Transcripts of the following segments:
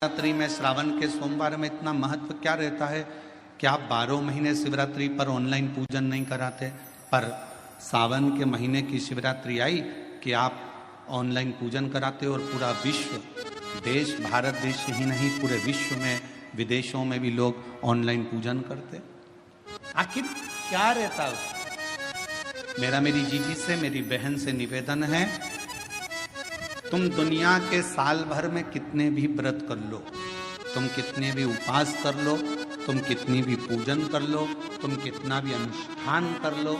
शिवरात्रि में श्रावण के सोमवार में इतना महत्व क्या रहता है कि आप 12 महीने शिवरात्रि पर ऑनलाइन पूजन नहीं कराते, पर सावन के महीने की शिवरात्रि आई कि आप ऑनलाइन पूजन कराते हो और पूरा विश्व, देश भारत देश ही नहीं पूरे विश्व में विदेशों में भी लोग ऑनलाइन पूजन करते। आखिर क्या रहता है? मेरा मेरी जीजी से, मेरी बहन से निवेदन है, तुम दुनिया के साल भर में कितने भी व्रत कर लो, तुम कितने भी उपवास कर लो, तुम कितनी भी पूजन कर लो, तुम कितना भी अनुष्ठान कर लो,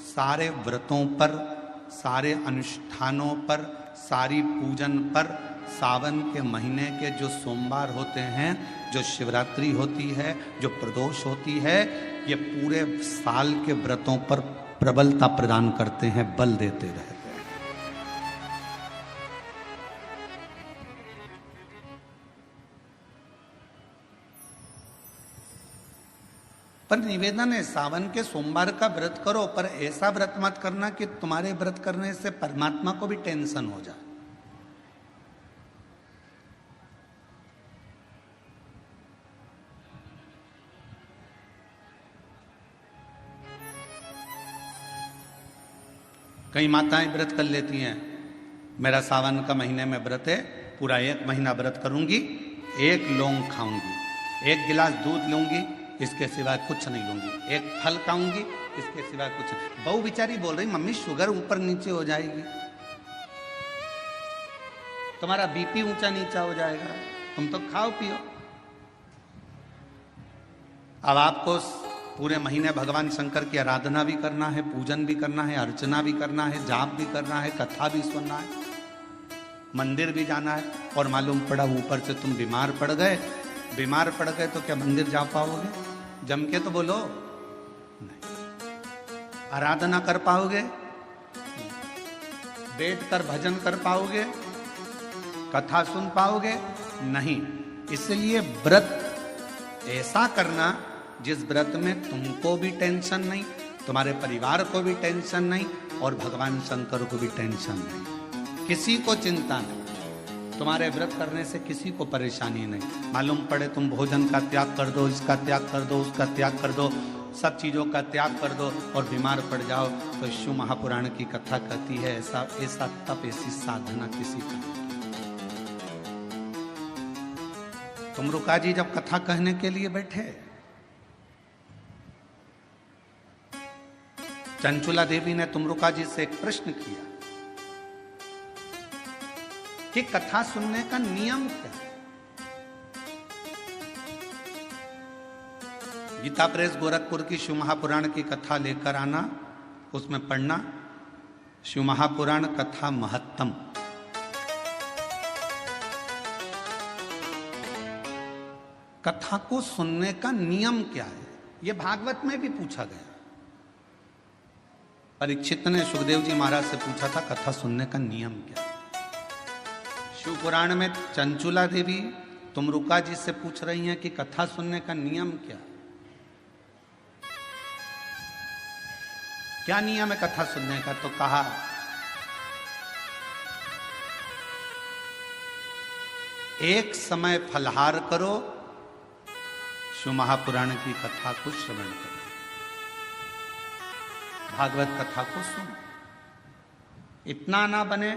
सारे व्रतों पर, सारे अनुष्ठानों पर, सारी पूजन पर सावन के महीने के जो सोमवार होते हैं, जो शिवरात्रि होती है, जो प्रदोष होती है, ये पूरे साल के व्रतों पर प्रबलता प्रदान करते हैं, बल देते रहते हैं। पर निवेदन है, सावन के सोमवार का व्रत करो, पर ऐसा व्रत मत करना कि तुम्हारे व्रत करने से परमात्मा को भी टेंशन हो जाए। कई माताएं व्रत कर लेती हैं, मेरा सावन का महीने में व्रत है, पूरा 1 महीना व्रत करूंगी, 1 लौंग खाऊंगी, 1 गिलास दूध लूंगी, इसके सिवाय कुछ नहीं लूंगी, 1 फल खाऊंगी, इसके सिवाय कुछ नहीं। बहू बेचारी बोल रही, मम्मी शुगर ऊपर नीचे हो जाएगी, तुम्हारा बीपी ऊंचा नीचा हो जाएगा, तुम तो खाओ पियो। अब आपको पूरे महीने भगवान शंकर की आराधना भी करना है, पूजन भी करना है, अर्चना भी करना है, जाप भी करना है, कथा भी सुनना है, मंदिर भी जाना है, और मालूम पड़ा ऊपर से तुम बीमार पड़ गए। बीमार पड़ गए तो क्या मंदिर जा पाओगे? जम के तो बोलो नहीं। आराधना कर पाओगे? बैठकर भजन कर पाओगे? कथा सुन पाओगे? नहीं। इसलिए व्रत ऐसा करना जिस व्रत में तुमको भी टेंशन नहीं, तुम्हारे परिवार को भी टेंशन नहीं, और भगवान शंकर को भी टेंशन नहीं, किसी को चिंता नहीं, तुम्हारे व्रत करने से किसी को परेशानी नहीं। मालूम पड़े तुम भोजन का त्याग कर दो, इसका त्याग कर दो, उसका त्याग कर दो, सब चीजों का त्याग कर दो और बीमार पड़ जाओ, तो शिव महापुराण की कथा कहती है ऐसा ऐसा तप, ऐसी साधना किसी का नहीं। तुम रुका जी जब कथा कहने के लिए बैठे, चंचुला देवी ने तुमरुका जी से एक प्रश्न किया कि कथा सुनने का नियम क्या है? गीता प्रेस गोरखपुर की शिव महापुराण की कथा लेकर आना, उसमें पढ़ना शिव महापुराण कथा महत्तम। कथा को सुनने का नियम क्या है, यह भागवत में भी पूछा गया। परीक्षित ने सुखदेव जी महाराज से पूछा था कथा सुनने का नियम क्या है। शिव पुराण में चंचुला देवी तुमरुका जी से पूछ रही हैं कि कथा सुनने का नियम क्या, क्या नियम है कथा सुनने का? तो कहा एक समय फलहार करो, शिव महापुराण की कथा को श्रवण करो, भागवत कथा को सुनो। इतना ना बने,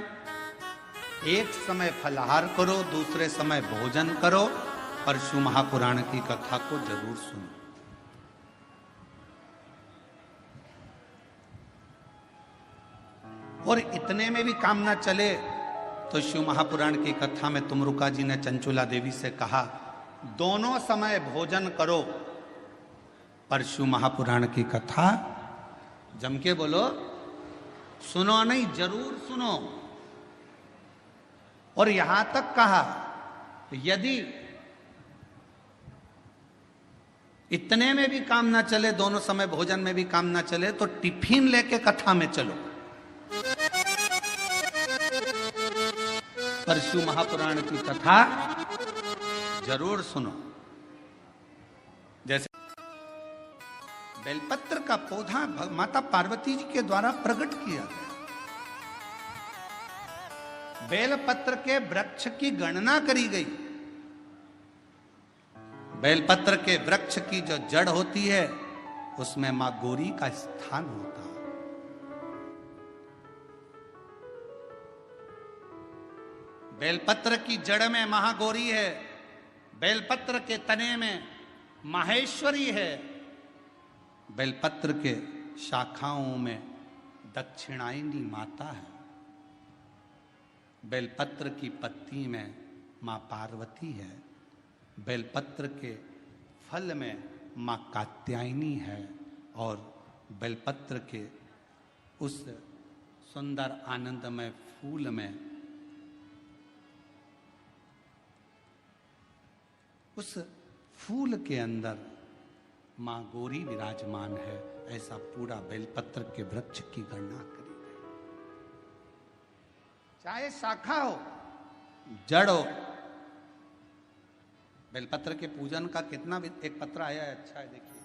एक समय फलहार करो, दूसरे समय भोजन करो, और शिव महापुराण की कथा को जरूर सुनो। और इतने में भी काम ना चले तो शिव महापुराण की कथा में तुमरुका जी ने चंचुला देवी से कहा, दोनों समय भोजन करो, पर शिव महापुराण की कथा जम के बोलो, सुनो नहीं, जरूर सुनो। और यहां तक कहा यदि इतने में भी काम ना चले, दोनों समय भोजन में भी काम ना चले, तो टिफिन लेके कथा में चलो, पर शिव महापुराण की कथा जरूर सुनो। जैसे बेलपत्र का पौधा माता पार्वती जी के द्वारा प्रकट किया गया, बेलपत्र के वृक्ष की गणना करी गई बेलपत्र के वृक्ष की जो जड़ होती है उसमें मां गौरी का स्थान होता है। बेलपत्र की जड़ में महागौरी है, बेलपत्र के तने में माहेश्वरी है, बेलपत्र के शाखाओं में दक्षिणायनी माता है, बेलपत्र की पत्ती में मां पार्वती है, बेलपत्र के फल में मां कात्यायनी है और बेलपत्र के उस सुंदर आनंदमय फूल में उस फूल के अंदर मां गौरी विराजमान है। ऐसा पूरा बेलपत्र के वृक्ष की गणना करी गई। चाहे शाखा हो जड़ हो, बेलपत्र के पूजन का कितना भी एक पत्र आया है, अच्छा है, देखिए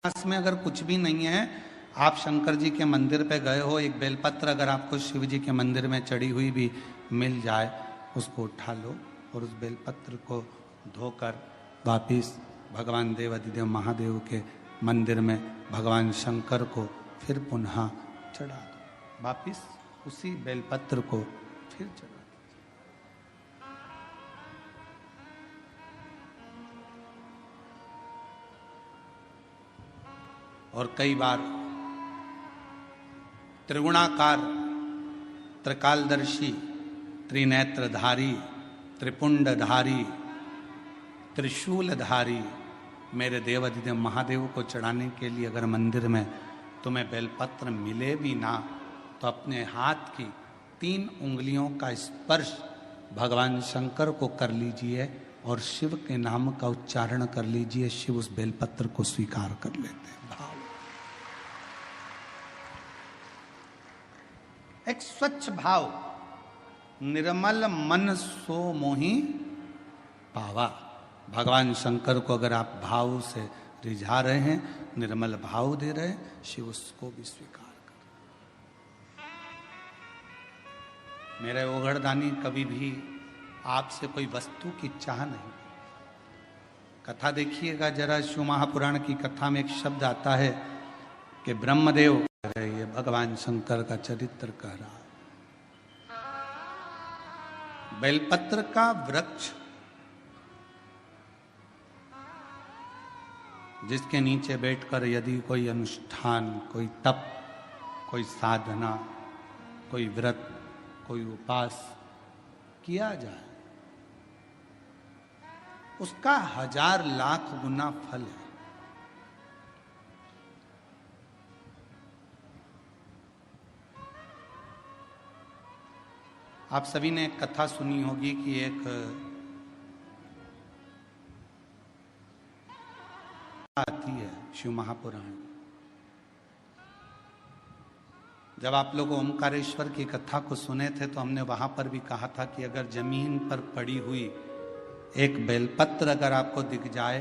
इसमें अगर कुछ भी नहीं है, आप शंकर जी के मंदिर पे गए हो, एक बेलपत्र अगर आपको शिव जी के मंदिर में चढ़ी हुई भी मिल जाए, उसको उठा लो और उस बेलपत्र को धोकर वापिस भगवान देवाधिदेव महादेव के मंदिर में भगवान शंकर को फिर पुनः चढ़ा दो। वापिस उसी बेलपत्र को फिर चढ़ा दो। और कई बार त्रिगुणाकार, त्रिकालदर्शी, त्रिनेत्रधारी, त्रिपुंडधारी, त्रिशूलधारी मेरे देवाधिदेव महादेव को चढ़ाने के लिए अगर मंदिर में तुम्हें बेलपत्र मिले भी ना, तो अपने हाथ की 3 उंगलियों का स्पर्श भगवान शंकर को कर लीजिए और शिव के नाम का उच्चारण कर लीजिए। शिव उस बेलपत्र को स्वीकार कर लेते हैं। भाव, एक स्वच्छ भाव, निर्मल मन सो मोहि पावा। भगवान शंकर को अगर आप भाव से रिझा रहे हैं, निर्मल भाव दे रहे हैं, शिव उसको भी स्वीकार कर। मेरे ओघड़दानी कभी भी आपसे कोई वस्तु की चाह नहीं। कथा देखिएगा जरा, शिव महापुराण की कथा में एक शब्द आता है कि ब्रह्मदेव, ये भगवान शंकर का चरित्र कह रहा है। बेलपत्र का वृक्ष जिसके नीचे बैठकर यदि कोई अनुष्ठान, कोई तप, कोई साधना, कोई व्रत, कोई उपास किया जाए, उसका 1000 लाख गुना फल है। आप सभी ने एक कथा सुनी होगी कि एक आती है शिव महापुराण। जब आप लोग ओमकारेश्वर की कथा को सुने थे तो हमने वहां पर भी कहा था कि अगर जमीन पर पड़ी हुई एक बेलपत्र अगर आपको दिख जाए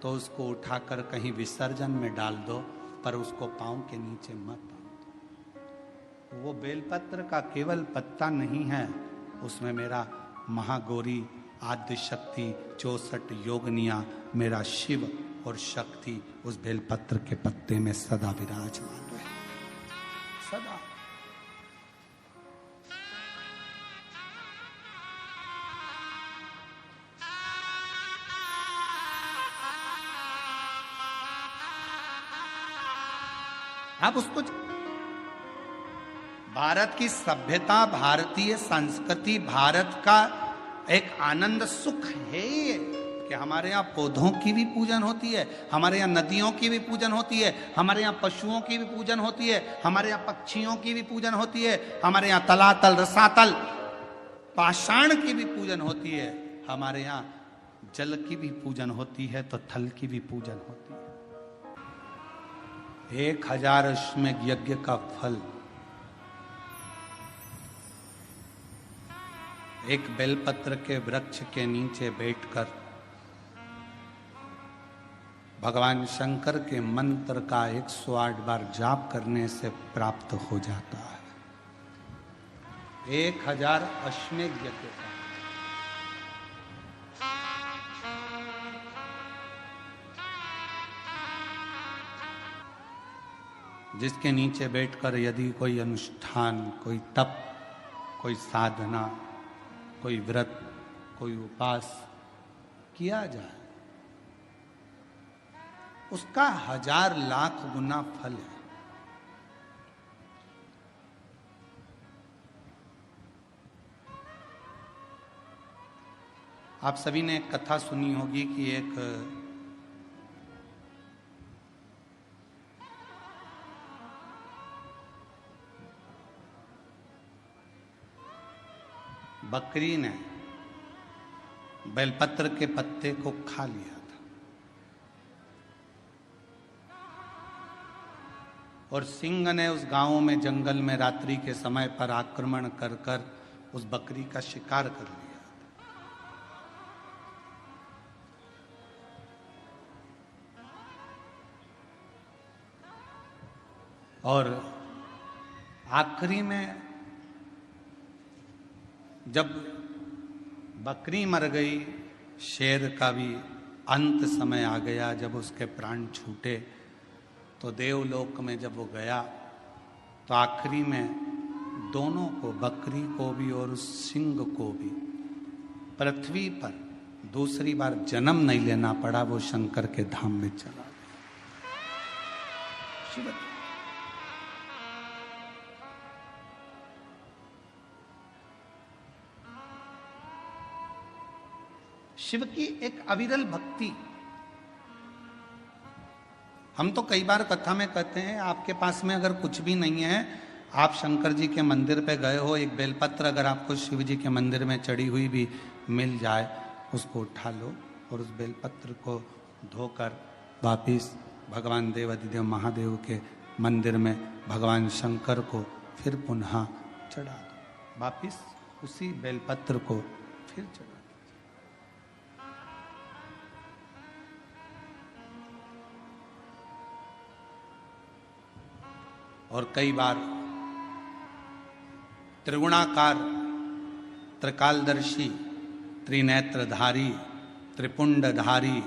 तो उसको उठाकर कहीं विसर्जन में डाल दो, पर उसको पांव के नीचे मत डाल। वो बेलपत्र का केवल पत्ता नहीं है, उसमें मेरा महागौरी, आद्य शक्ति, 64 योगनिया, मेरा शिव और शक्ति उस बेलपत्र के पत्ते में सदा विराजमान रहे, सदा। आप उसको, भारत की सभ्यता, भारतीय संस्कृति, भारत का एक आनंद सुख है ये कि हमारे यहाँ पौधों की भी पूजन होती है, हमारे यहाँ नदियों की भी पूजन होती है, हमारे यहाँ पशुओं की भी पूजन होती है, हमारे यहाँ पक्षियों की भी पूजन होती है, हमारे यहाँ तलातल, रसातल, पाषाण की भी पूजन होती है, हमारे यहाँ जल की भी पूजन होती है, तो थल की भी पूजन होती है। 1000 अश्वमेध यज्ञ का फल एक बेलपत्र के वृक्ष के नीचे बैठकर भगवान शंकर के मंत्र का 108 बार जाप करने से प्राप्त हो जाता है। 1000 अश्वमेध यज्ञ का जिसके नीचे बैठकर यदि कोई अनुष्ठान, कोई तप, कोई साधना, कोई व्रत, कोई उपास किया जाए, उसका 1000 लाख गुना फल है। आप सभी ने एक कथा सुनी होगी कि एक बकरी ने बेलपत्र के पत्ते को खा लिया था और सिंह ने उस गांव में जंगल में रात्रि के समय पर आक्रमण कर कर उस बकरी का शिकार कर लिया। और आखिरी में जब बकरी मर गई, शेर का भी अंत समय आ गया, जब उसके प्राण छूटे, तो देवलोक में जब वो गया तो आखिरी में दोनों को, बकरी को भी और उस सिंह को भी, पृथ्वी पर दूसरी बार जन्म नहीं लेना पड़ा। वो शंकर के धाम में चला गया। शिव शिव की एक अविरल भक्ति। हम तो कई बार कथा में कहते हैं, आपके पास में अगर कुछ भी नहीं है, आप शंकर जी के मंदिर पे गए हो, एक बेलपत्र अगर आपको शिव जी के मंदिर में चढ़ी हुई भी मिल जाए, उसको उठा लो और उस बेलपत्र को धोकर वापिस भगवान देवाधिदेव महादेव के मंदिर में भगवान शंकर को फिर पुनः चढ़ा दो। वापिस उसी बेलपत्र को फिर चढ़ा। और कई बार त्रिगुणाकार, त्रिकालदर्शी, त्रिनेत्रधारी, त्रिपुंडधारी,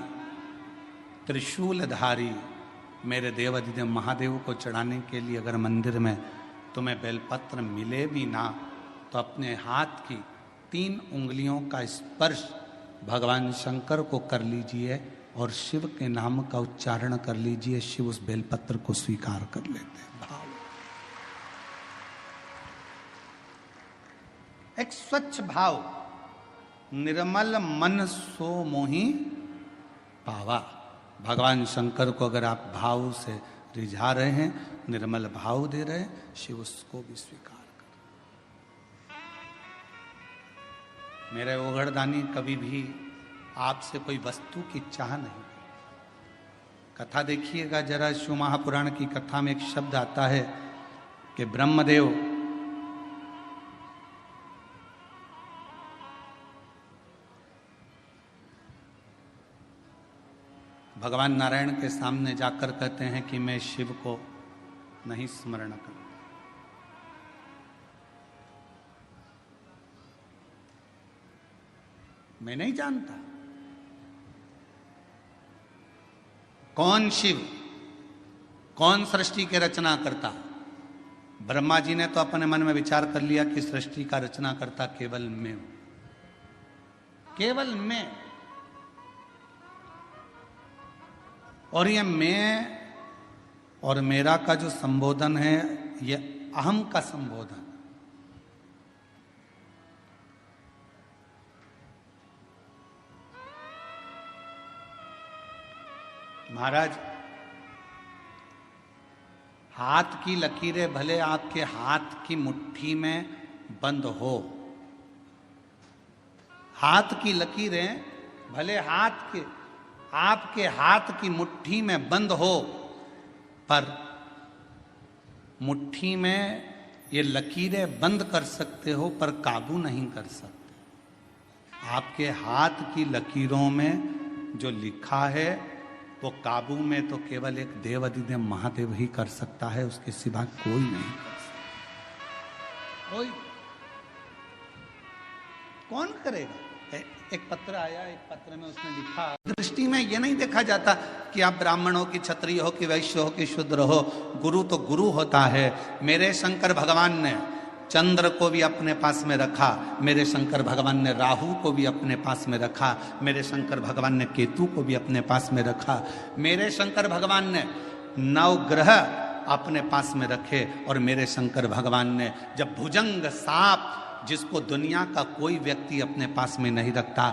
त्रिशूलधारी मेरे देवाधिदेव महादेव को चढ़ाने के लिए अगर मंदिर में तुम्हें बेलपत्र मिले भी ना, तो अपने हाथ की 3 उंगलियों का स्पर्श भगवान शंकर को कर लीजिए और शिव के नाम का उच्चारण कर लीजिए। शिव उस बेलपत्र को स्वीकार कर लेते हैं। भाव, एक स्वच्छ भाव, निर्मल मन सो मोहि पावा। भगवान शंकर को अगर आप भाव से रिझा रहे हैं, निर्मल भाव दे रहे हैं, शिव उसको भी स्वीकार कर। मेरे ओघड़दानी कभी भी आपसे कोई वस्तु की चाह नहीं। कथा देखिएगा जरा, शिव महापुराण की कथा में एक शब्द आता है कि ब्रह्मदेव भगवान नारायण के सामने जाकर कहते हैं कि मैं शिव को नहीं स्मरण करूं। मैं नहीं जानता कौन शिव, कौन सृष्टि के रचना करता। ब्रह्मा जी ने तो अपने मन में विचार कर लिया कि सृष्टि का रचना करता केवल मैं हूं, केवल मैं। और ये मैं और मेरा का जो संबोधन है, ये अहम का संबोधन। महाराज, हाथ की लकीरें भले आपके हाथ की मुट्ठी में बंद हो, हाथ की लकीरें भले आपके हाथ की मुट्ठी में बंद हो, पर मुट्ठी में ये लकीरें बंद कर सकते हो पर काबू नहीं कर सकते। आपके हाथ की लकीरों में जो लिखा है वो काबू में तो केवल एक देवाधिदेव महादेव ही कर सकता है, उसके सिवा कोई नहीं कर सकता। कोई कौन करेगा? एक पत्र आया, एक पत्र में उसने लिखा, दृष्टि में ये नहीं देखा जाता कि आप ब्राह्मण हो कि क्षत्रिय हो कि वैश्य हो कि शूद्र हो, गुरु तो गुरु होता है। मेरे शंकर भगवान ने चंद्र को भी अपने पास में रखा, मेरे शंकर भगवान ने राहु को भी अपने पास में रखा, मेरे शंकर भगवान ने केतु को भी अपने पास में रखा, मेरे शंकर भगवान ने 9 ग्रह अपने पास में रखे, और मेरे शंकर भगवान ने जब भुजंग सांप, जिसको दुनिया का कोई व्यक्ति अपने पास में नहीं रखता,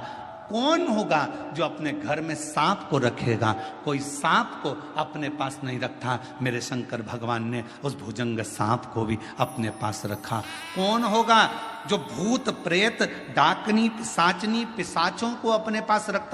कौन होगा जो अपने घर में सांप को रखेगा? कोई सांप को अपने पास नहीं रखता, मेरे शंकर भगवान ने उस भुजंग सांप को भी अपने पास रखा। कौन होगा जो भूत प्रेत डाकनी साचनी पिशाचों को अपने पास रखता?